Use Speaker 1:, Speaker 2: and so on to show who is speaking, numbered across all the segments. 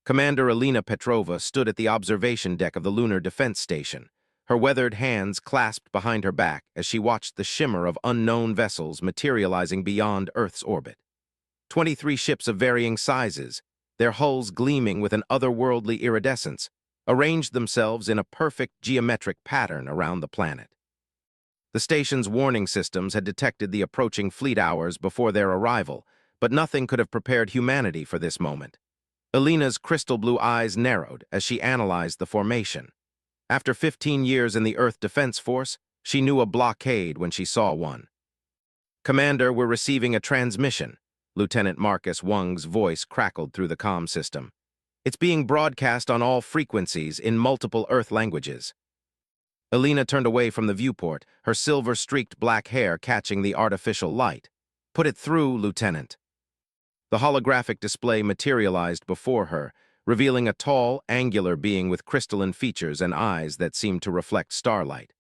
Speaker 1: Commander Alina Petrova stood at the observation deck of the Lunar Defense Station, her weathered hands clasped behind her back as she watched the shimmer of unknown vessels materializing beyond Earth's orbit. 23 ships of varying sizes, their hulls gleaming with an otherworldly iridescence, arranged themselves in a perfect geometric pattern around the planet. The station's warning systems had detected the approaching fleet hours before their arrival, but nothing could have prepared humanity for this moment. Alina's crystal blue eyes narrowed as she analyzed the formation. After 15 years in the Earth Defense Force, she knew a blockade when she saw one. "Commander, we're receiving a transmission," Lieutenant Marcus Wung's voice crackled through the comm system. "It's being broadcast on all frequencies in multiple Earth languages." Alina turned away from the viewport, her silver-streaked black hair catching the artificial light. "Put it through, Lieutenant." The holographic display materialized before her, revealing a tall, angular being with crystalline features and eyes that seemed to reflect starlight.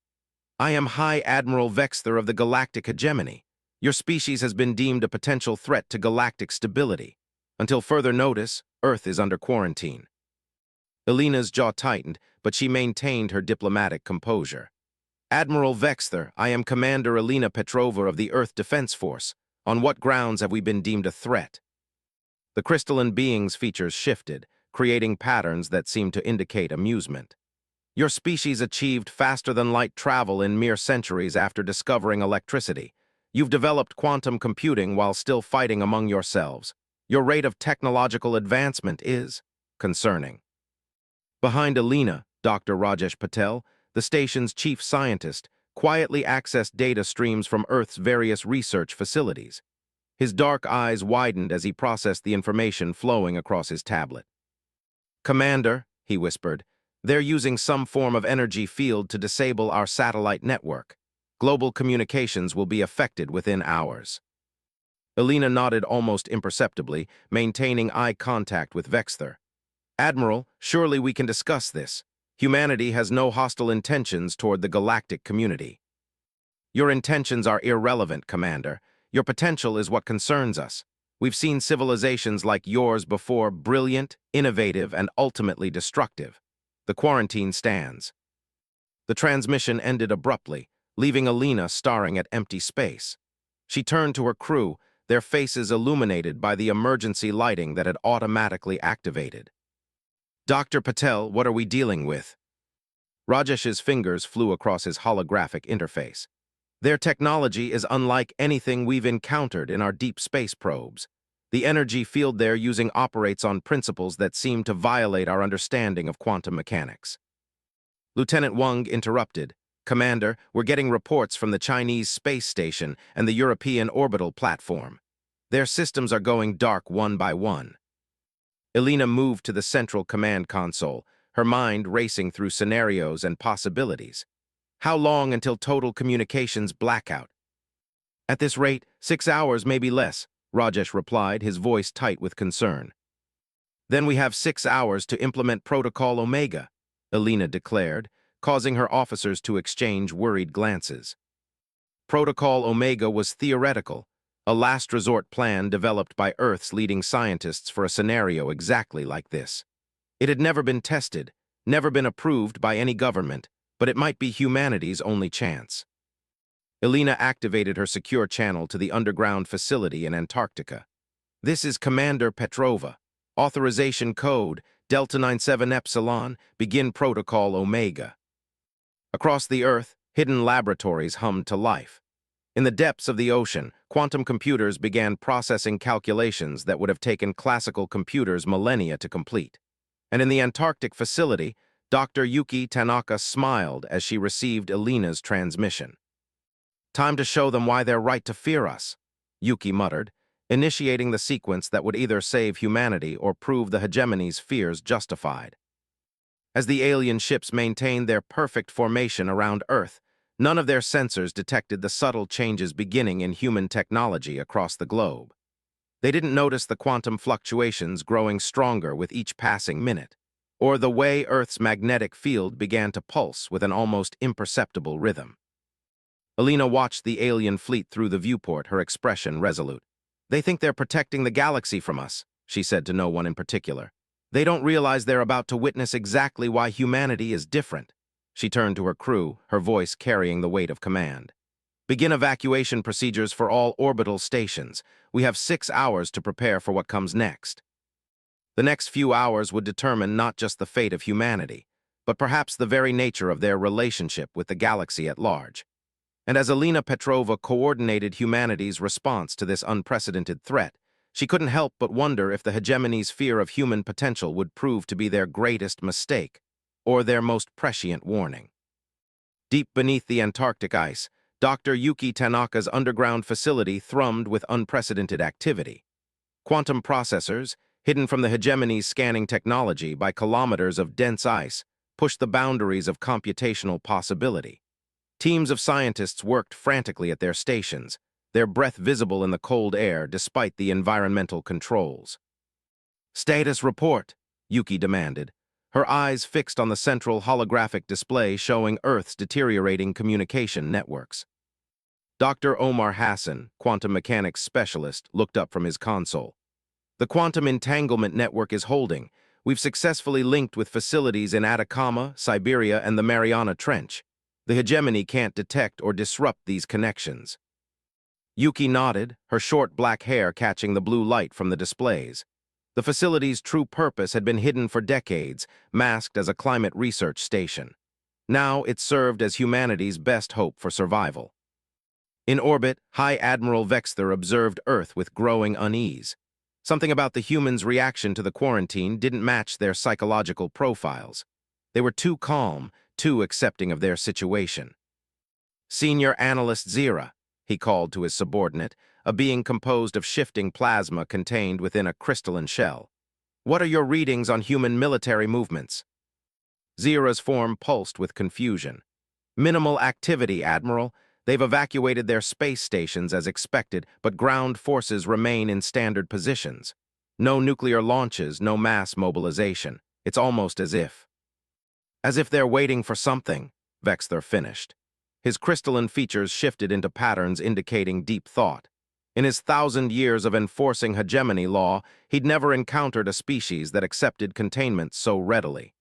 Speaker 1: "I am High Admiral Vexther of the Galactic Hegemony. Your species has been deemed a potential threat to galactic stability. Until further notice, Earth is under quarantine." Alina's jaw tightened, but she maintained her diplomatic composure. "Admiral Vexther, I am Commander Alina Petrova of the Earth Defense Force. On what grounds have we been deemed a threat?" The crystalline being's features shifted, creating patterns that seemed to indicate amusement. "Your species achieved faster-than-light travel in mere centuries after discovering electricity. You've developed quantum computing while still fighting among yourselves. Your rate of technological advancement is concerning." Behind Alina, Dr. Rajesh Patel, the station's chief scientist, quietly accessed data streams from Earth's various research facilities. His dark eyes widened as he processed the information flowing across his tablet. "Commander," he whispered, "they're using some form of energy field to disable our satellite network. Global communications will be affected within hours." Alina nodded almost imperceptibly, maintaining eye contact with Vexther. "Admiral, surely we can discuss this. Humanity has no hostile intentions toward the galactic community." "Your intentions are irrelevant, Commander. Your potential is what concerns us. We've seen civilizations like yours before, brilliant, innovative, and ultimately destructive. The quarantine stands." The transmission ended abruptly, leaving Alina staring at empty space. She turned to her crew, their faces illuminated by the emergency lighting that had automatically activated. "Dr. Patel, what are we dealing with?" Rajesh's fingers flew across his holographic interface. "Their technology is unlike anything we've encountered in our deep space probes. The energy field they're using operates on principles that seem to violate our understanding of quantum mechanics." Lieutenant Wung interrupted. "Commander, we're getting reports from the Chinese space station and the European orbital platform. Their systems are going dark one by one." Alina moved to the central command console, her mind racing through scenarios and possibilities. "How long until total communications blackout?" "At this rate, 6 hours, maybe less," Rajesh replied, his voice tight with concern. "Then we have 6 hours to implement Protocol Omega," Alina declared, causing her officers to exchange worried glances. Protocol Omega was theoretical, a last-resort plan developed by Earth's leading scientists for a scenario exactly like this. It had never been tested, never been approved by any government, but it might be humanity's only chance. Alina activated her secure channel to the underground facility in Antarctica. "This is Commander Petrova. Authorization code, Delta 97 Epsilon, begin Protocol Omega." Across the Earth, hidden laboratories hummed to life. In the depths of the ocean, quantum computers began processing calculations that would have taken classical computers millennia to complete. And in the Antarctic facility, Dr. Yuki Tanaka smiled as she received Alina's transmission. "Time to show them why they're right to fear us," Yuki muttered, initiating the sequence that would either save humanity or prove the hegemony's fears justified. As the alien ships maintained their perfect formation around Earth, none of their sensors detected the subtle changes beginning in human technology across the globe. They didn't notice the quantum fluctuations growing stronger with each passing minute, or the way Earth's magnetic field began to pulse with an almost imperceptible rhythm. Alina watched the alien fleet through the viewport, her expression resolute. "They think they're protecting the galaxy from us," she said to no one in particular. They don't realize they're about to witness exactly why humanity is different. She turned to her crew, her voice carrying the weight of command. Begin evacuation procedures for all orbital stations. We have 6 hours to prepare for what comes next. The next few hours would determine not just the fate of humanity, but perhaps the very nature of their relationship with the galaxy at large. And as Alina Petrova coordinated humanity's response to this unprecedented threat, she couldn't help but wonder if the hegemony's fear of human potential would prove to be their greatest mistake, or their most prescient warning. Deep beneath the Antarctic ice, Dr. Yuki Tanaka's underground facility thrummed with unprecedented activity. Quantum processors, hidden from the hegemony's scanning technology by kilometers of dense ice, pushed the boundaries of computational possibility. Teams of scientists worked frantically at their stations, their breath visible in the cold air despite the environmental controls. "Status report," Yuki demanded, her eyes fixed on the central holographic display showing Earth's deteriorating communication networks. Dr. Omar Hassan, quantum mechanics specialist, looked up from his console. "The quantum entanglement network is holding. We've successfully linked with facilities in Atacama, Siberia, and the Mariana Trench. The hegemony can't detect or disrupt these connections." Yuki nodded, her short black hair catching the blue light from the displays. The facility's true purpose had been hidden for decades, masked as a climate research station. Now it served as humanity's best hope for survival. In orbit, High Admiral Vexther observed Earth with growing unease. Something about the humans' reaction to the quarantine didn't match their psychological profiles. They were too calm, too accepting of their situation. "Senior Analyst Zira," he called to his subordinate, a being composed of shifting plasma contained within a crystalline shell. "What are your readings on human military movements?" Zira's form pulsed with confusion. "Minimal activity, Admiral. They've evacuated their space stations as expected, but ground forces remain in standard positions. No nuclear launches, no mass mobilization. It's almost as if they're waiting for something," Vexther finished. His crystalline features shifted into patterns indicating deep thought. In his 1,000 years of enforcing hegemony law, he'd never encountered a species that accepted containment so readily.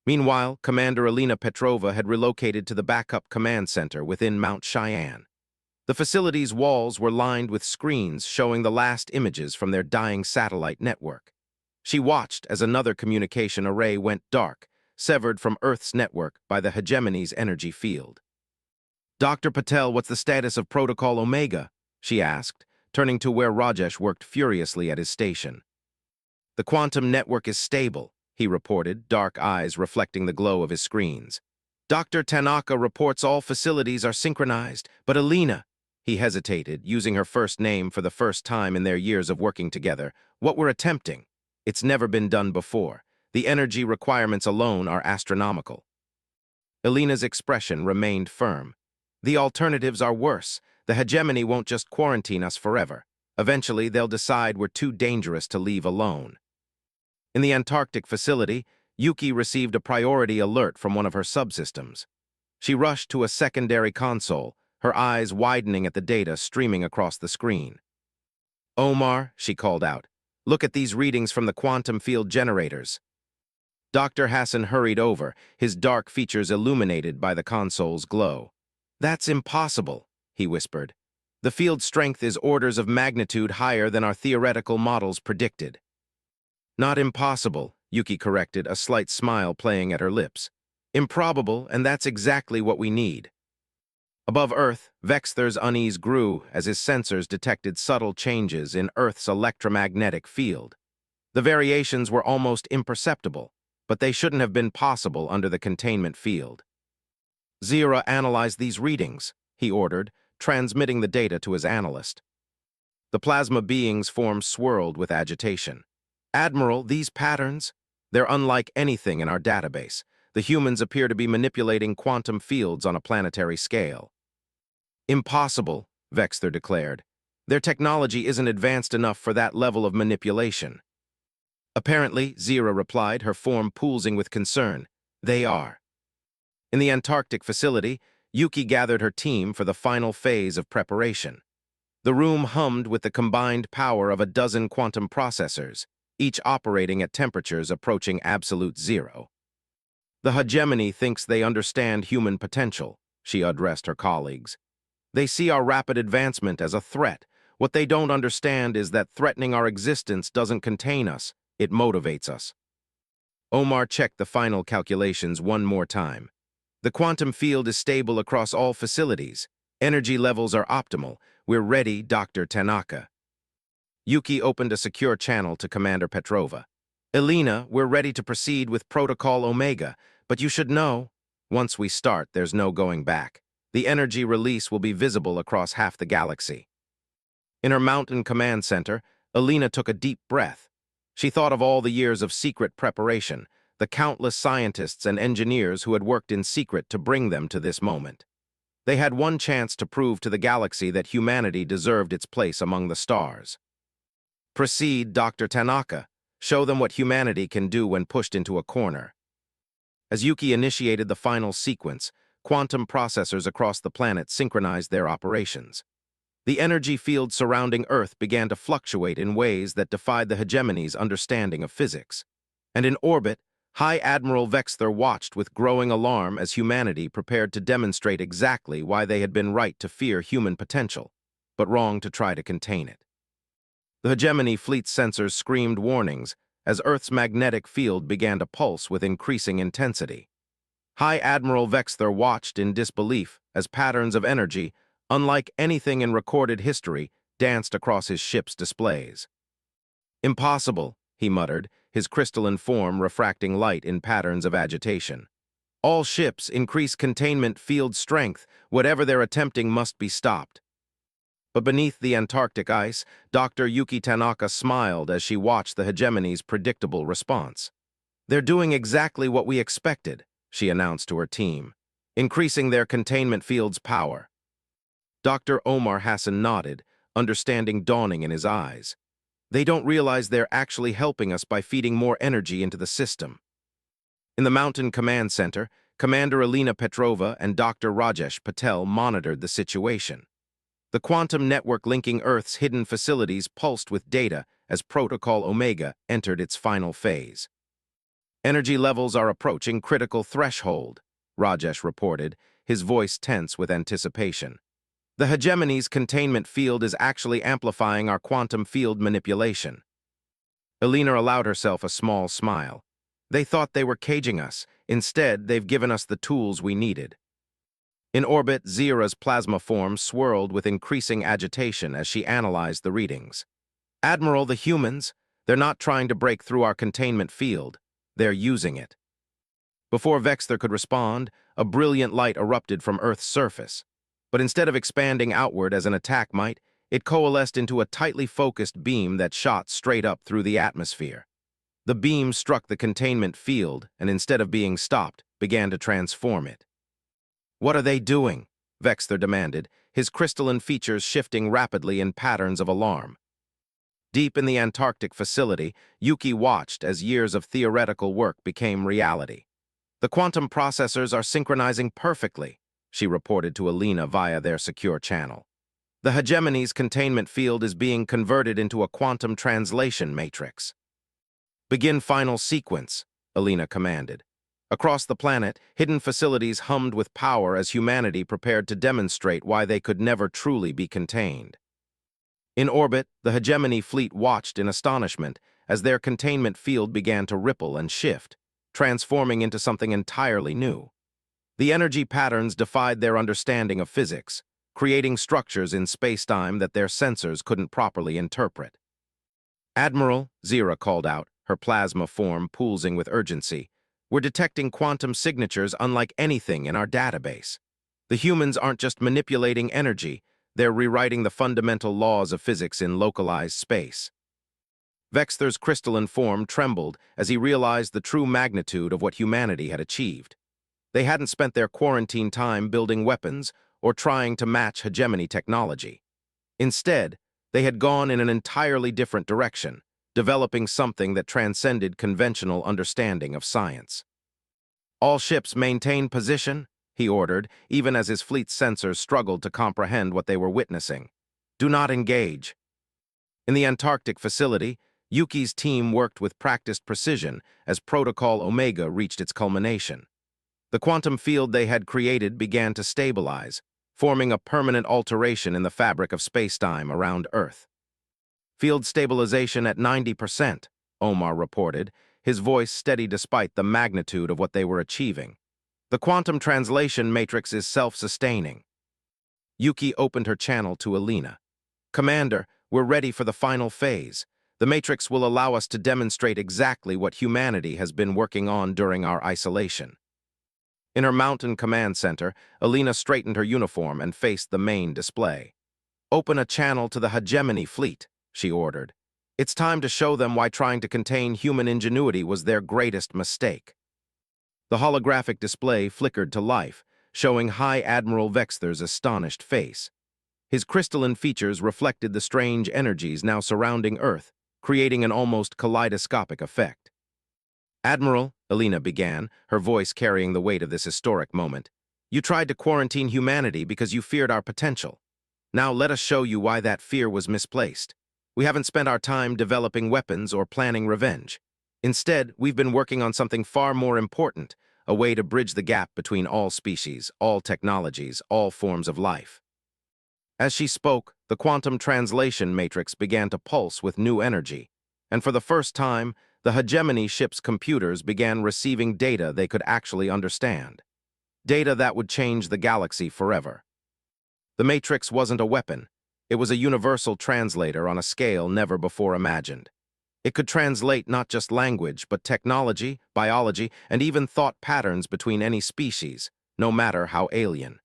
Speaker 1: Meanwhile, Commander Alina Petrova had relocated to the backup command center within Mount Cheyenne. The facility's walls were lined with screens showing the last images from their dying satellite network. She watched as another communication array went dark, severed from Earth's network by the hegemony's energy field. "Dr. Patel, what's the status of Protocol Omega?" she asked, turning to where Rajesh worked furiously at his station. "The quantum network is stable," he reported, dark eyes reflecting the glow of his screens. "Dr. Tanaka reports all facilities are synchronized, but Alina," he hesitated, using her first name for the first time in their years of working together, "what we're attempting. It's never been done before. The energy requirements alone are astronomical." Alina's expression remained firm. "The alternatives are worse. The hegemony won't just quarantine us forever. Eventually, they'll decide we're too dangerous to leave alone." In the Antarctic facility, Yuki received a priority alert from one of her subsystems. She rushed to a secondary console, her eyes widening at the data streaming across the screen. "Omar," she called out, "look at these readings from the quantum field generators." Dr. Hassan hurried over, his dark features illuminated by the console's glow. "That's impossible," he whispered. "The field strength is orders of magnitude higher than our theoretical models predicted." "Not impossible," Yuki corrected, a slight smile playing at her lips. "Improbable, and that's exactly what we need." Above Earth, Vexther's unease grew as his sensors detected subtle changes in Earth's electromagnetic field. The variations were almost imperceptible, but they shouldn't have been possible under the containment field. "Zira analyzed these readings," he ordered, transmitting the data to his analyst. The plasma being's form swirled with agitation. "Admiral, these patterns? They're unlike anything in our database. The humans appear to be manipulating quantum fields on a planetary scale." "Impossible," Vexther declared. "Their technology isn't advanced enough for that level of manipulation." "Apparently," Zira replied, her form pulsing with concern, "they are." In the Antarctic facility, Yuki gathered her team for the final phase of preparation. The room hummed with the combined power of a dozen quantum processors. each operating at temperatures approaching absolute zero. The hegemony thinks they understand human potential, she addressed her colleagues. They see our rapid advancement as a threat. What they don't understand is that threatening our existence doesn't contain us, it motivates us. Omar checked the final calculations one more time. The quantum field is stable across all facilities. Energy levels are optimal. We're ready, Dr. Tanaka. Yuki opened a secure channel to Commander Petrova. Elena, we're ready to proceed with Protocol Omega, but you should know, once we start, there's no going back. The energy release will be visible across half the galaxy. In her mountain command center, Elena took a deep breath. She thought of all the years of secret preparation, the countless scientists and engineers who had worked in secret to bring them to this moment. They had one chance to prove to the galaxy that humanity deserved its place among the stars. Proceed, Dr. Tanaka. Show them what humanity can do when pushed into a corner. As Yuki initiated the final sequence, quantum processors across the planet synchronized their operations. The energy field surrounding Earth began to fluctuate in ways that defied the hegemony's understanding of physics. And in orbit, High Admiral Vexler watched with growing alarm as humanity prepared to demonstrate exactly why they had been right to fear human potential, but wrong to try to contain it. The hegemony fleet's sensors screamed warnings as Earth's magnetic field began to pulse with increasing intensity. High Admiral Vexler watched in disbelief as patterns of energy, unlike anything in recorded history, danced across his ship's displays. Impossible, he muttered, his crystalline form refracting light in patterns of agitation. All ships increase containment field strength. Whatever they're attempting must be stopped. But beneath the Antarctic ice, Dr. Yuki Tanaka smiled as she watched the hegemony's predictable response. They're doing exactly what we expected, she announced to her team, increasing their containment field's power. Dr. Omar Hassan nodded, understanding dawning in his eyes. They don't realize they're actually helping us by feeding more energy into the system. In the Mountain Command Center, Commander Elena Petrova and Dr. Rajesh Patel monitored the situation. The quantum network linking Earth's hidden facilities pulsed with data as Protocol Omega entered its final phase. Energy levels are approaching critical threshold, Rajesh reported, his voice tense with anticipation. The hegemony's containment field is actually amplifying our quantum field manipulation. Elena allowed herself a small smile. They thought they were caging us. Instead, they've given us the tools we needed. In orbit, Zira's plasma form swirled with increasing agitation as she analyzed the readings. Admiral, the humans, they're not trying to break through our containment field. They're using it. Before Vexler could respond, a brilliant light erupted from Earth's surface. But instead of expanding outward as an attack might, it coalesced into a tightly focused beam that shot straight up through the atmosphere. The beam struck the containment field and instead of being stopped, began to transform it. What are they doing? Vexler demanded, his crystalline features shifting rapidly in patterns of alarm. Deep in the Antarctic facility, Yuki watched as years of theoretical work became reality. The quantum processors are synchronizing perfectly, she reported to Elena via their secure channel. The hegemony's containment field is being converted into a quantum translation matrix. Begin final sequence, Elena commanded. Across the planet, hidden facilities hummed with power as humanity prepared to demonstrate why they could never truly be contained. In orbit, the hegemony fleet watched in astonishment as their containment field began to ripple and shift, transforming into something entirely new. The energy patterns defied their understanding of physics, creating structures in space-time that their sensors couldn't properly interpret. Admiral, Zira called out, her plasma form pulsing with urgency. We're detecting quantum signatures unlike anything in our database. The humans aren't just manipulating energy, they're rewriting the fundamental laws of physics in localized space. Vexler's crystalline form trembled as he realized the true magnitude of what humanity had achieved. They hadn't spent their quarantine time building weapons or trying to match hegemony technology. Instead, they had gone in an entirely different direction, developing something that transcended conventional understanding of science. All ships maintain position, he ordered, even as his fleet's sensors struggled to comprehend what they were witnessing. Do not engage. In the Antarctic facility, Yuki's team worked with practiced precision as Protocol Omega reached its culmination. The quantum field they had created began to stabilize, forming a permanent alteration in the fabric of spacetime around Earth. Field stabilization at 90%, Omar reported, his voice steady despite the magnitude of what they were achieving. The quantum translation matrix is self-sustaining. Yuki opened her channel to Alina. Commander, we're ready for the final phase. The matrix will allow us to demonstrate exactly what humanity has been working on during our isolation. In her mountain command center, Alina straightened her uniform and faced the main display. Open a channel to the hegemony fleet, she ordered. It's time to show them why trying to contain human ingenuity was their greatest mistake. The holographic display flickered to life, showing High Admiral Vexther's astonished face. His crystalline features reflected the strange energies now surrounding Earth, creating an almost kaleidoscopic effect. Admiral, Alina began, her voice carrying the weight of this historic moment, you tried to quarantine humanity because you feared our potential. Now let us show you why that fear was misplaced. We haven't spent our time developing weapons or planning revenge. Instead, we've been working on something far more important, a way to bridge the gap between all species, all technologies, all forms of life. As she spoke, the quantum translation matrix began to pulse with new energy, and for the first time, the hegemony ship's computers began receiving data they could actually understand. Data that would change the galaxy forever. The matrix wasn't a weapon. It was a universal translator on a scale never before imagined. It could translate not just language, but technology, biology, and even thought patterns between any species, no matter how alien.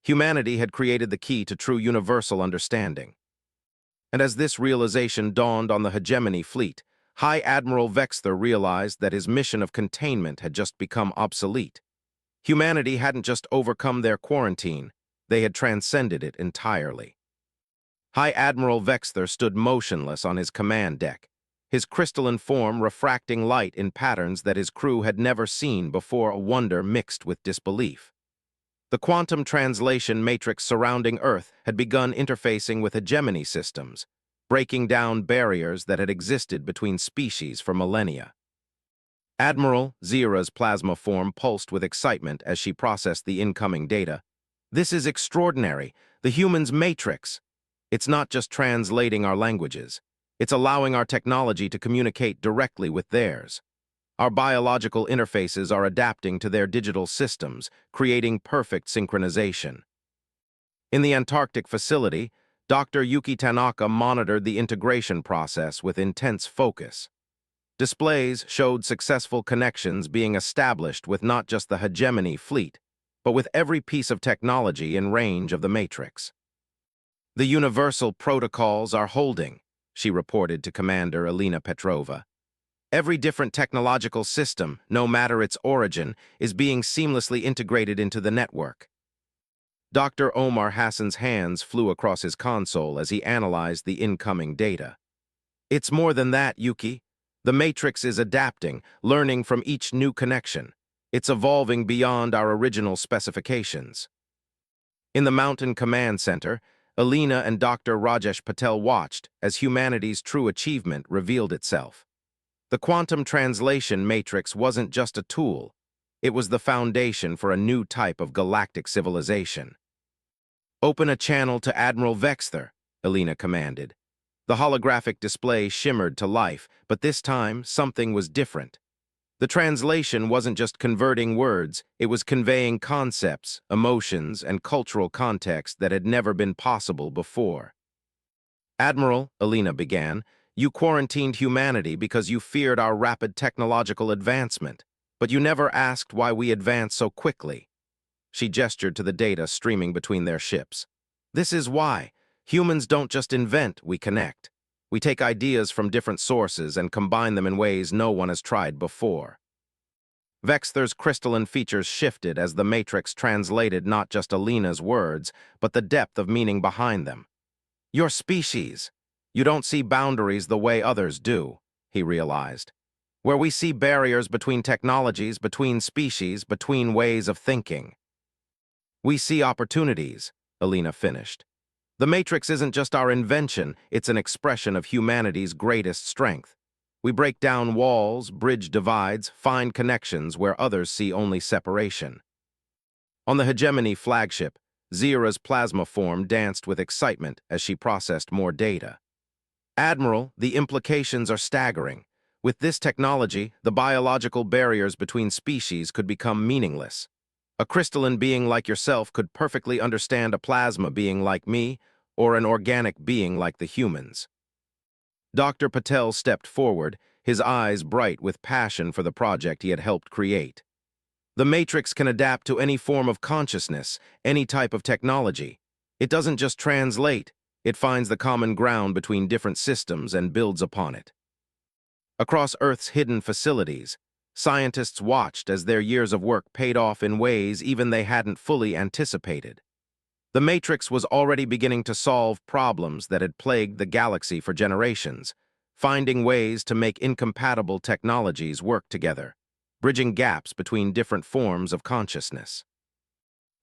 Speaker 1: Humanity had created the key to true universal understanding. And as this realization dawned on the hegemony fleet, High Admiral Vexther realized that his mission of containment had just become obsolete. Humanity hadn't just overcome their quarantine, they had transcended it entirely. High Admiral Vexther stood motionless on his command deck, his crystalline form refracting light in patterns that his crew had never seen before, a wonder mixed with disbelief. The quantum translation matrix surrounding Earth had begun interfacing with hegemony systems, breaking down barriers that had existed between species for millennia. Admiral Zira's plasma form pulsed with excitement as she processed the incoming data. This is extraordinary, the human's matrix. It's not just translating our languages. It's allowing our technology to communicate directly with theirs. Our biological interfaces are adapting to their digital systems, creating perfect synchronization. In the Antarctic facility, Dr. Yuki Tanaka monitored the integration process with intense focus. Displays showed successful connections being established with not just the hegemony fleet, but with every piece of technology in range of the matrix. The universal protocols are holding, she reported to Commander Alina Petrova. Every different technological system, no matter its origin, is being seamlessly integrated into the network. Dr. Omar Hassan's hands flew across his console as he analyzed the incoming data. It's more than that, Yuki. The matrix is adapting, learning from each new connection. It's evolving beyond our original specifications. In the Mountain Command Center, Alina and Dr. Rajesh Patel watched as humanity's true achievement revealed itself. The quantum translation matrix wasn't just a tool. It was the foundation for a new type of galactic civilization. Open a channel to Admiral Vexther, Alina commanded. The holographic display shimmered to life, but this time something was different. The translation wasn't just converting words, it was conveying concepts, emotions, and cultural context that had never been possible before. Admiral, Alina began, you quarantined humanity because you feared our rapid technological advancement, but you never asked why we advanced so quickly. She gestured to the data streaming between their ships. This is why. Humans don't just invent, we connect. We take ideas from different sources and combine them in ways no one has tried before. Vexther's crystalline features shifted as the matrix translated not just Alina's words, but the depth of meaning behind them. Your species. You don't see boundaries the way others do, he realized. Where we see barriers between technologies, between species, between ways of thinking. We see opportunities, Alina finished. The Matrix isn't just our invention, it's an expression of humanity's greatest strength. We break down walls, bridge divides, find connections where others see only separation. On the Hegemony flagship, Zira's plasma form danced with excitement as she processed more data. Admiral, the implications are staggering. With this technology, the biological barriers between species could become meaningless. A crystalline being like yourself could perfectly understand a plasma being like me or an organic being like the humans. Dr. Patel stepped forward, his eyes bright with passion for the project he had helped create. The Matrix can adapt to any form of consciousness, any type of technology. It doesn't just translate, it finds the common ground between different systems and builds upon it. Across Earth's hidden facilities, scientists watched as their years of work paid off in ways even they hadn't fully anticipated. The Matrix was already beginning to solve problems that had plagued the galaxy for generations, finding ways to make incompatible technologies work together, bridging gaps between different forms of consciousness.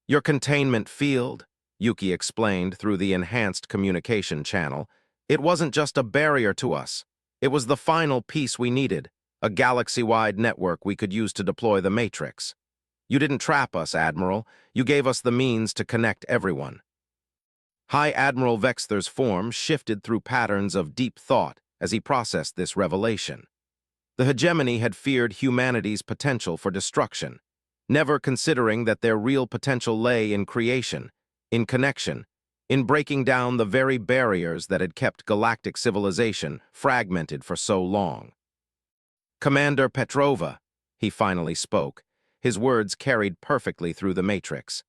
Speaker 1: Your containment field, Yuki explained through the enhanced communication channel, it wasn't just a barrier to us. It was the final piece we needed, a galaxy-wide network we could use to deploy the Matrix. You didn't trap us, Admiral. You gave us the means to connect everyone. High Admiral Vexther's form shifted through patterns of deep thought as he processed this revelation. The Hegemony had feared humanity's potential for destruction, never considering that their real potential lay in creation, in connection, in breaking down the very barriers that had kept galactic civilization fragmented for so long. Commander Petrova, he finally spoke, his words carried perfectly through the Matrix.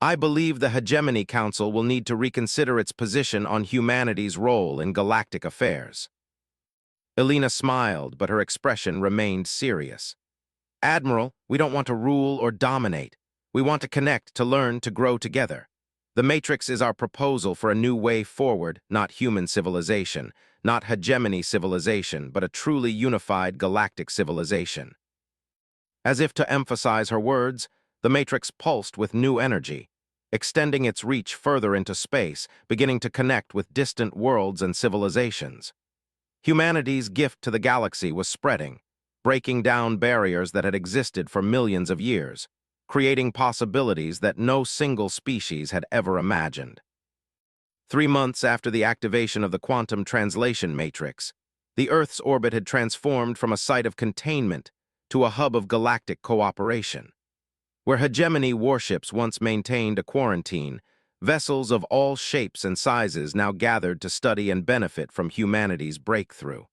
Speaker 1: I believe the Hegemony Council will need to reconsider its position on humanity's role in galactic affairs. Elena smiled, but her expression remained serious. Admiral, we don't want to rule or dominate. We want to connect, to learn, to grow together. The Matrix is our proposal for a new way forward, not human civilization, not hegemony civilization, but a truly unified galactic civilization. As if to emphasize her words, the Matrix pulsed with new energy, extending its reach further into space, beginning to connect with distant worlds and civilizations. Humanity's gift to the galaxy was spreading, breaking down barriers that had existed for millions of years, creating possibilities that no single species had ever imagined. 3 months after the activation of the quantum translation matrix, the Earth's orbit had transformed from a site of containment to a hub of galactic cooperation. Where hegemony warships once maintained a quarantine, vessels of all shapes and sizes now gathered to study and benefit from humanity's breakthrough.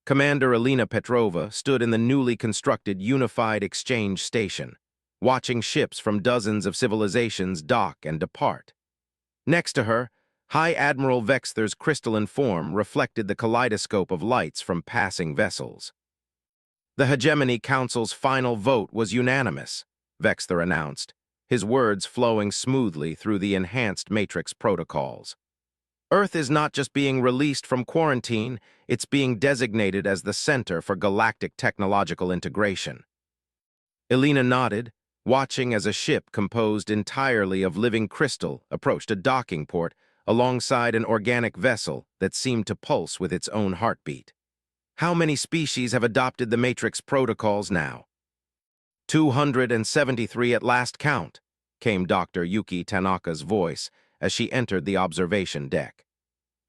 Speaker 1: Commander Elena Petrova stood in the newly constructed Unified Exchange Station, watching ships from dozens of civilizations dock and depart. Next to her, High Admiral Vexther's crystalline form reflected the kaleidoscope of lights from passing vessels. The Hegemony Council's final vote was unanimous, Vexther announced, his words flowing smoothly through the enhanced Matrix protocols. Earth is not just being released from quarantine, it's being designated as the center for galactic technological integration. Elena nodded, watching as a ship composed entirely of living crystal approached a docking port alongside an organic vessel that seemed to pulse with its own heartbeat. How many species have adopted the Matrix protocols now? 273 at last count, came Dr. Yuki Tanaka's voice as she entered the observation deck.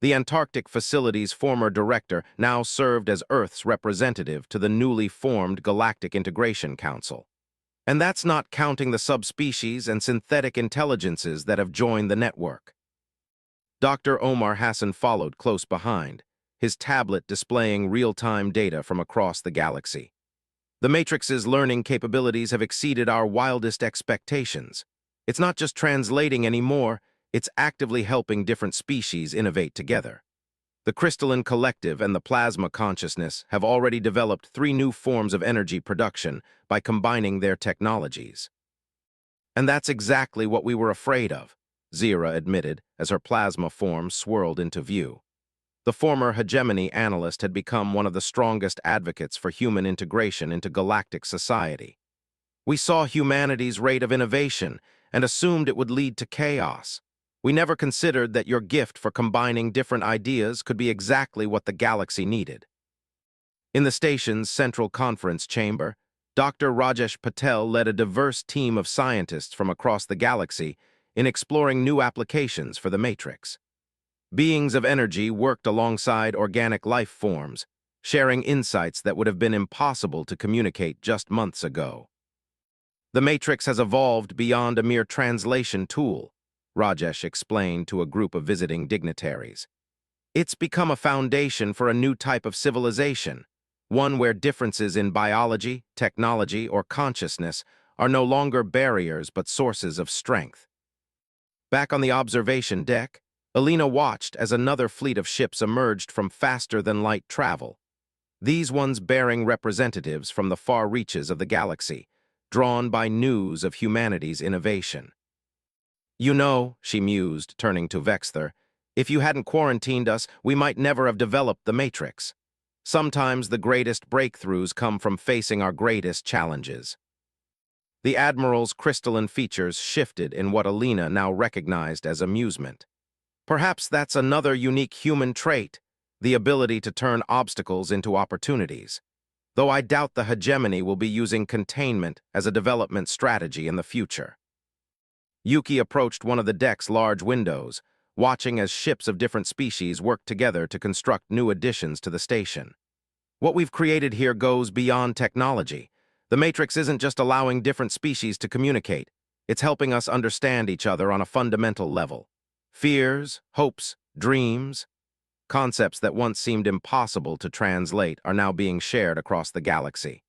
Speaker 1: The Antarctic facility's former director now served as Earth's representative to the newly formed Galactic Integration Council. And that's not counting the subspecies and synthetic intelligences that have joined the network. Dr. Omar Hassan followed close behind, his tablet displaying real-time data from across the galaxy. The Matrix's learning capabilities have exceeded our wildest expectations. It's not just translating anymore, it's actively helping different species innovate together. The crystalline collective and the plasma consciousness have already developed 3 new forms of energy production by combining their technologies. And that's exactly what we were afraid of, Zira admitted as her plasma form swirled into view. The former hegemony analyst had become one of the strongest advocates for human integration into galactic society. We saw humanity's rate of innovation and assumed it would lead to chaos. We never considered that your gift for combining different ideas could be exactly what the galaxy needed. In the station's central conference chamber, Dr. Rajesh Patel led a diverse team of scientists from across the galaxy in exploring new applications for the Matrix. Beings of energy worked alongside organic life forms, sharing insights that would have been impossible to communicate just months ago. The Matrix has evolved beyond a mere translation tool, Rajesh explained to a group of visiting dignitaries. It's become a foundation for a new type of civilization, one where differences in biology, technology, or consciousness are no longer barriers but sources of strength. Back on the observation deck, Alina watched as another fleet of ships emerged from faster-than-light travel, these ones bearing representatives from the far reaches of the galaxy, drawn by news of humanity's innovation. "You know," she mused, turning to Vexther, "if you hadn't quarantined us, we might never have developed the Matrix. Sometimes the greatest breakthroughs come from facing our greatest challenges." The Admiral's crystalline features shifted in what Alina now recognized as amusement. Perhaps that's another unique human trait, the ability to turn obstacles into opportunities. Though I doubt the hegemony will be using containment as a development strategy in the future. Yuki approached one of the deck's large windows, watching as ships of different species worked together to construct new additions to the station. What we've created here goes beyond technology. The Matrix isn't just allowing different species to communicate, it's helping us understand each other on a fundamental level. Fears, hopes, dreams, concepts that once seemed impossible to translate are now being shared across the galaxy.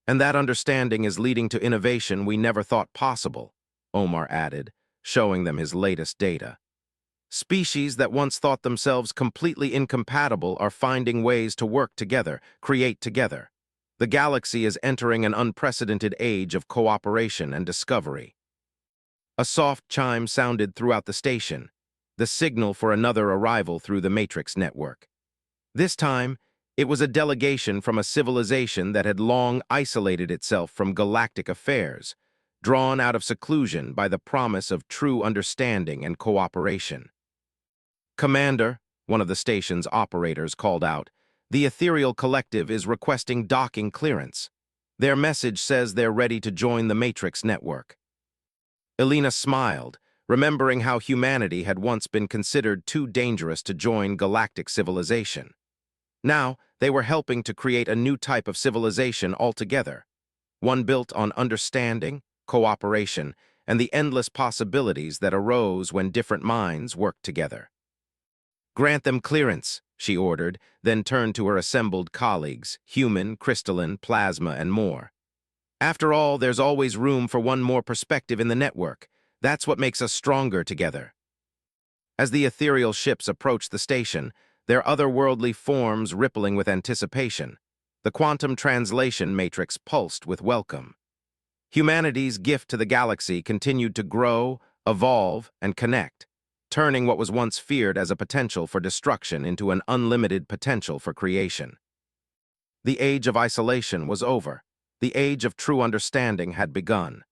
Speaker 1: And that understanding is leading to innovation we never thought possible, Omar added, showing them his latest data. Species that once thought themselves completely incompatible are finding ways to work together, create together. The galaxy is entering an unprecedented age of cooperation and discovery. A soft chime sounded throughout the station, the signal for another arrival through the Matrix network. This time, it was a delegation from a civilization that had long isolated itself from galactic affairs, drawn out of seclusion by the promise of true understanding and cooperation. "Commander," one of the station's operators called out, "the Ethereal Collective is requesting docking clearance. Their message says they're ready to join the Matrix network." Elena smiled, remembering how humanity had once been considered too dangerous to join galactic civilization. Now, they were helping to create a new type of civilization altogether, one built on understanding, cooperation, and the endless possibilities that arose when different minds worked together. "Grant them clearance," she ordered, then turned to her assembled colleagues, human, crystalline, plasma, and more. "After all, there's always room for one more perspective in the network. That's what makes us stronger together." As the ethereal ships approached the station, their otherworldly forms rippling with anticipation, the quantum translation matrix pulsed with welcome. Humanity's gift to the galaxy continued to grow, evolve, and connect, turning what was once feared as a potential for destruction into an unlimited potential for creation. The age of isolation was over. The age of true understanding had begun.